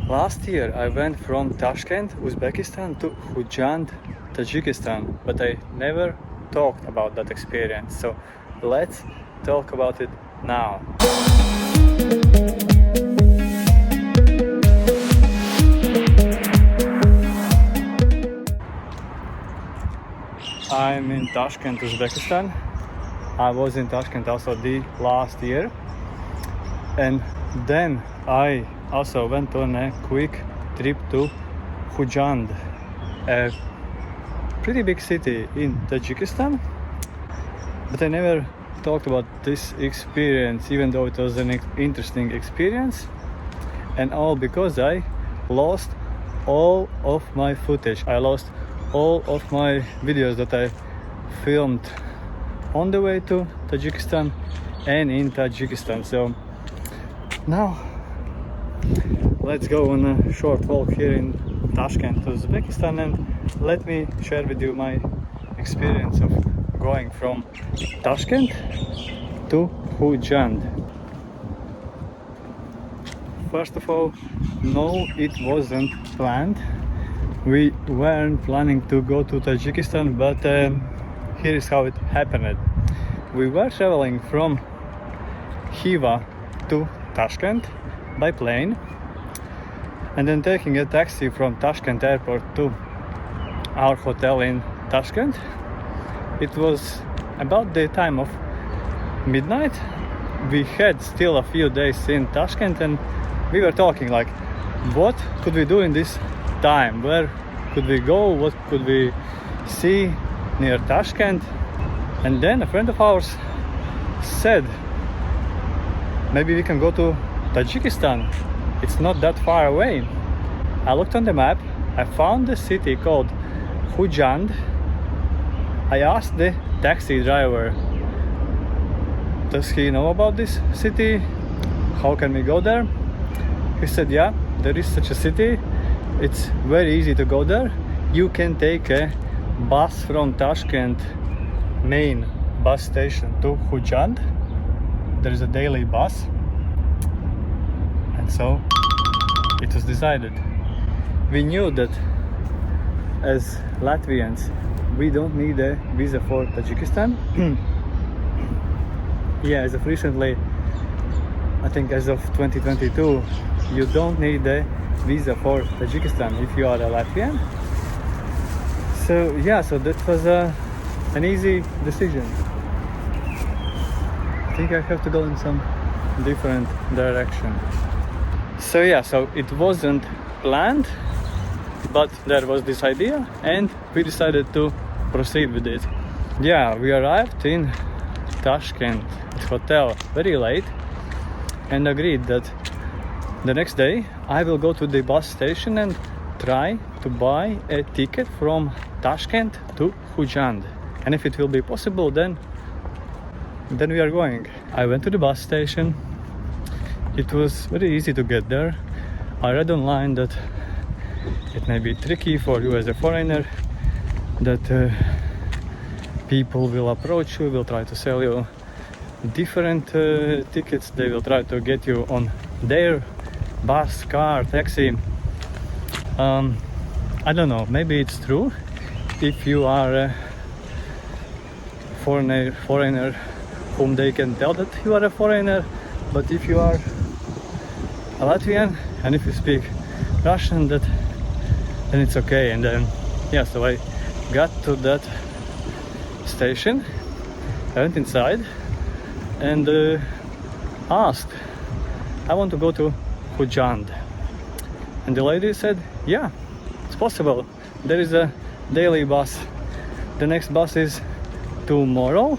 Last year I went from Tashkent, Uzbekistan to Khujand, Tajikistan, but I never talked about that experience. So let's talk about it now. I'm in Tashkent, Uzbekistan. I was in Tashkent also the last year, and then I also went on a quick trip to Khujand, a pretty big city in Tajikistan, but I never talked about this experience, even though it was an interesting experience, and all because I lost all of my footage. I lost all of my videos that I filmed on the way to Tajikistan and in Tajikistan. So now let's go on a short walk here in Tashkent, Uzbekistan, and let me share with you my experience of going from Tashkent to Khujand. First of all, no, it wasn't planned. We weren't planning to go to Tajikistan, but here is how it happened. We were traveling from Khiva to Tashkent by plane, and then taking a taxi from Tashkent airport to our hotel in Tashkent. It was about the time of midnight. We had still a few days in Tashkent, and we were talking like, what could we do in this time? Where could we go? What could we see near Tashkent? And then a friend of ours said, maybe we can go to Tajikistan. It's not that far away. I looked on the map. I found a city called Khujand. I asked the taxi driver, does he know about this city? How can we go there? He said, yeah, there is such a city. It's very easy to go there. You can take a bus from Tashkent main bus station to Khujand. There is a daily bus. And so it was decided. We knew that as Latvians, we don't need a visa for Tajikistan. Yeah, as of recently, I think as of 2022, you don't need a visa for Tajikistan if you are a Latvian. So yeah, so that was an easy decision. I think I have to go in some different direction. So yeah, so it wasn't planned, but there was this idea and we decided to proceed with it. Yeah, we arrived in Tashkent hotel very late and agreed that the next day I will go to the bus station and try to buy a ticket from Tashkent to Khujand. And if it will be possible, then we are going. I went to the bus station. It was very easy to get there. I read online that it may be tricky for you as a foreigner, that people will approach you, will try to sell you different tickets. They will try to get you on their bus, car, taxi. I don't know, maybe it's true if you are a foreigner whom they can tell that you are a foreigner, but if you are a Latvian and if you speak Russian, then it's okay. And then yeah, so I got to that station, I went inside and asked, I want to go to Khujand. And the lady said, yeah, it's possible. There is a daily bus. The next bus is tomorrow,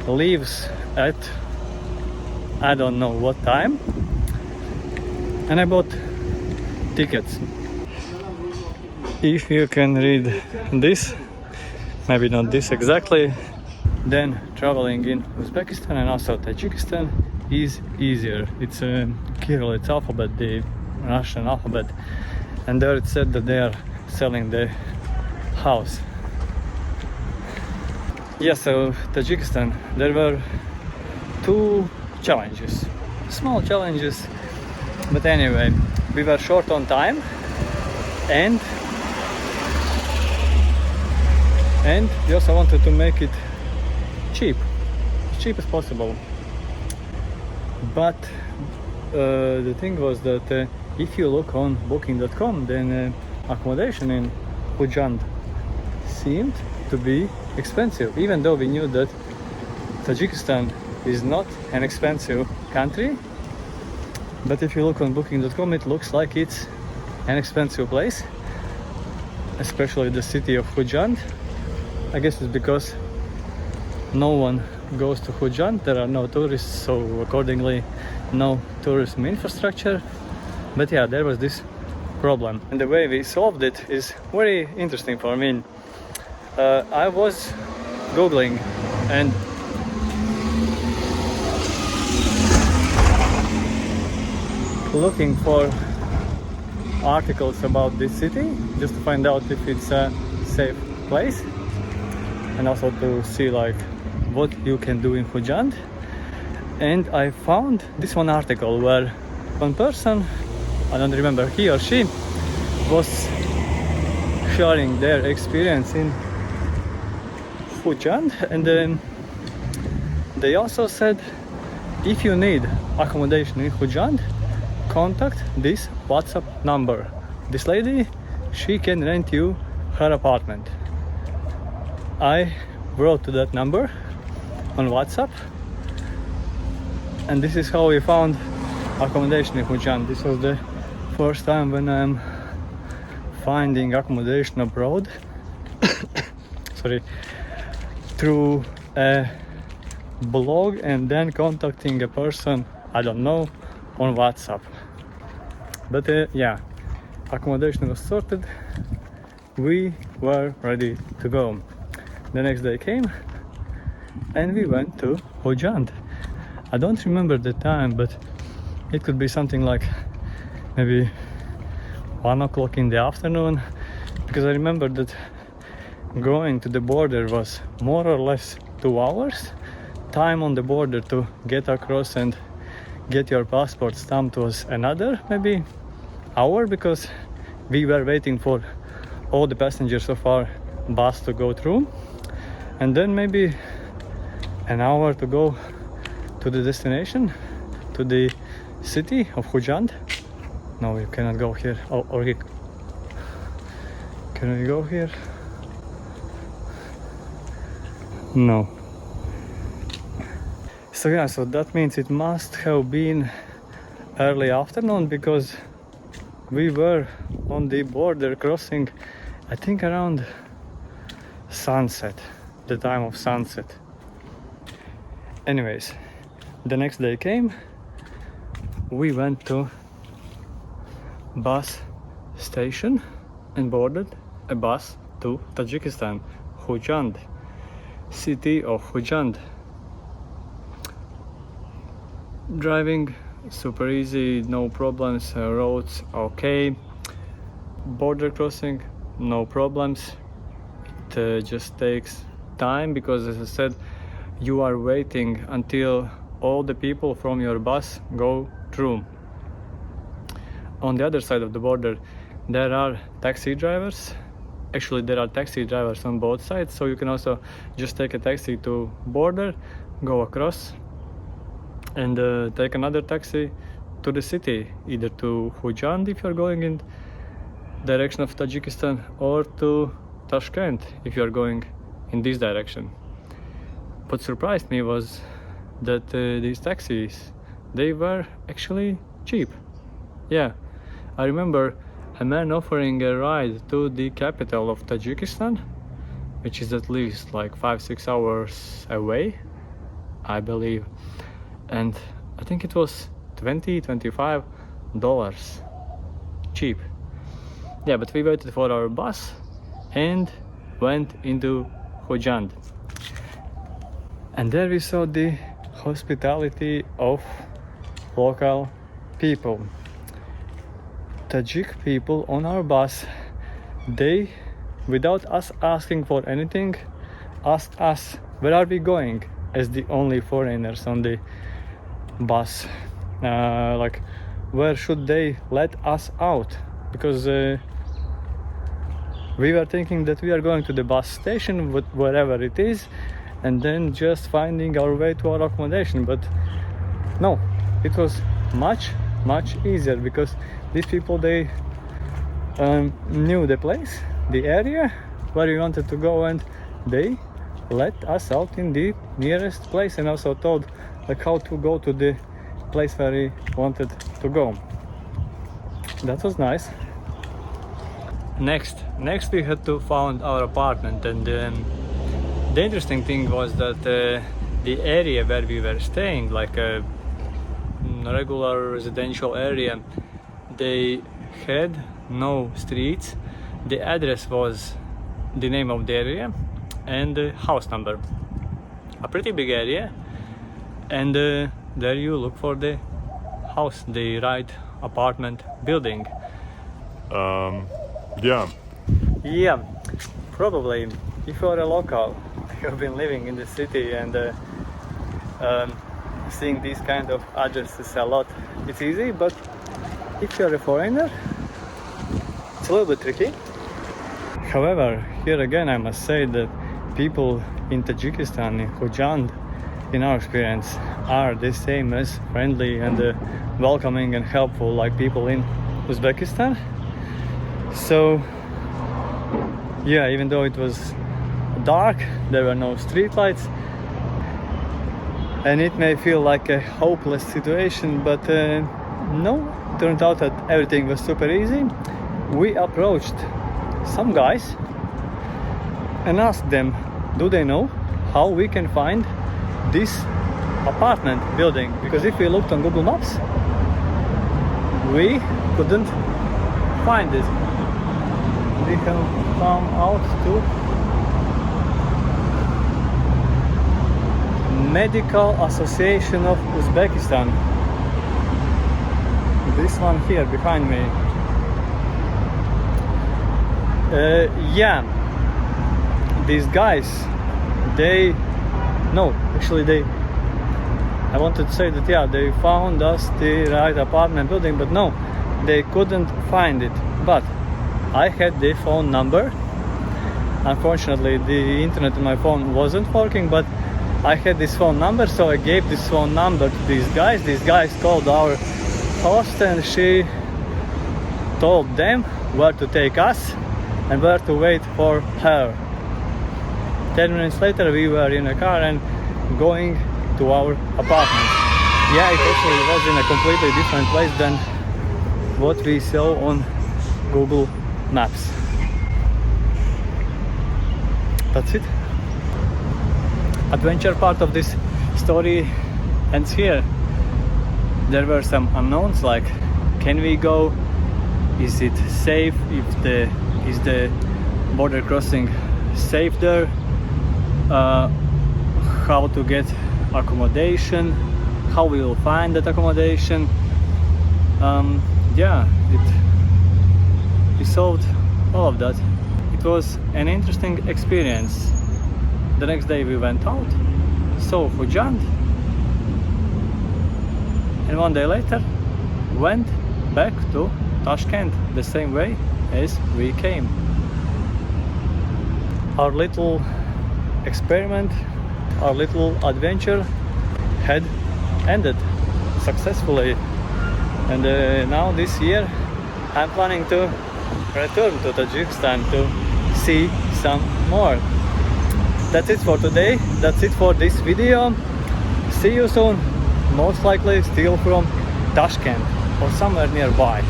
leaves at I don't know what time. And I bought tickets. If you can read this, maybe not this exactly, then traveling in Uzbekistan and also Tajikistan is easier. It's a Cyrillic alphabet, the Russian alphabet, and there it said that they are selling the house. Yeah, so Tajikistan, there were two challenges, small challenges, but anyway, we were short on time, and we also wanted to make it cheap as possible. But the thing was that if you look on booking.com, then accommodation in Khujand seemed to be expensive, even though we knew that Tajikistan is not an expensive country. But if you look on booking.com, it looks like it's an expensive place, especially the city of Khujand. I guess it's because no one goes to Khujand, there are no tourists, so accordingly no tourism infrastructure. But yeah, there was this problem, and the way we solved it is very interesting for me. I was googling and looking for articles about this city, just to find out if it's a safe place, and also to see like what you can do in Khujand. And I found this one article where one person, I don't remember, he or she, was sharing their experience in Khujand, and then they also said if you need accommodation in Khujand, contact this WhatsApp number. This lady, she can rent you her apartment. I wrote to that number on WhatsApp, and this is how we found accommodation in Khujand. This was the first time when I'm finding accommodation abroad through a blog and then contacting a person I don't know on WhatsApp. But yeah, accommodation was sorted, we were ready to go. The next day came and we went to Khujand. I don't remember the time, but it could be something like maybe 1 o'clock in the afternoon, because I remember that going to the border was more or less 2 hours. Time on the border to get across and get your passport stamped was another maybe hour, because we were waiting for all the passengers of our bus to go through, and then maybe an hour to go to the destination, to the city of Khujand. No, you cannot go here. Oh, or can we go here? No. So yeah, so that means it must have been early afternoon, because we were on the border crossing, I think around sunset, the time of sunset. Anyways, the next day came, we went to bus station and boarded a bus to Tajikistan, Khujand, city of Khujand. Driving super easy, no problems, roads okay, border crossing no problems. It just takes time, because as I said, you are waiting until all the people from your bus go through. On the other side of the border there are taxi drivers. Actually, there are taxi drivers on both sides, so you can also just take a taxi to border, go across, and take another taxi to the city, either to Khujand if you're going in direction of Tajikistan, or to Tashkent if you're going in this direction. What surprised me was that these taxis, they were actually cheap. Yeah, I remember a man offering a ride to the capital of Tajikistan, which is at least like 5-6 hours away, I believe, and I think it was $25 cheap. Yeah, but we waited for our bus and went into Khujand, and there we saw the hospitality of local people. Tajik people on our bus, they, without us asking for anything, asked us where are we going, as the only foreigners on the bus. Like, where should they let us out, because we were thinking that we are going to the bus station, wherever it is, and then just finding our way to our accommodation. But no, it was much easier, because these people, they knew the place, the area where we wanted to go, and they let us out in the nearest place, and also told like how to go to the place where we wanted to go. That was nice. Next we had to find our apartment, and the interesting thing was that the area where we were staying, like a regular residential area, they had no streets. The address was the name of the area and the house number. A pretty big area, and there you look for the house, the right apartment building. Yeah, probably if you're a local, you've been living in the city and seeing these kind of addresses a lot, it's easy. But if you're a foreigner, it's a little bit tricky. However, here again I must say that people in Tajikistan, in Khujand, in our experience, are the same as friendly and welcoming and helpful like people in Uzbekistan. So yeah, even though it was dark, there were no street lights, and it may feel like a hopeless situation, but no, it turned out that everything was super easy. We approached some guys and asked them, do they know how we can find this apartment building? Because if we looked on Google Maps, we couldn't find it. We have come out to Medical Association of Uzbekistan. This one here behind me. Yeah, these guys, I wanted to say that yeah, they found us the right apartment building, but no, they couldn't find it. But I had the phone number. Unfortunately, the internet on my phone wasn't working, but I had this phone number, so I gave this phone number to these guys. These guys called our host, and she told them where to take us and where to wait for her. 10 minutes later, we were in a car and going to our apartment. Yeah, it actually was in a completely different place than what we saw on Google Maps. That's it. Adventure part of this story ends here. There were some unknowns, like can we go? Is it safe? Is the border crossing safe there? How to get accommodation? How we will find that accommodation? Yeah, we solved all of that. It was an interesting experience. The next day we went out, saw Khujand, and one day later went back to Tashkent the same way as we came. Our little experiment, our little adventure had ended successfully, and now this year I'm planning to return to Tajikistan to see some more. That's it for today. That's it for this video. See you soon. Most likely still from Tashkent or somewhere nearby.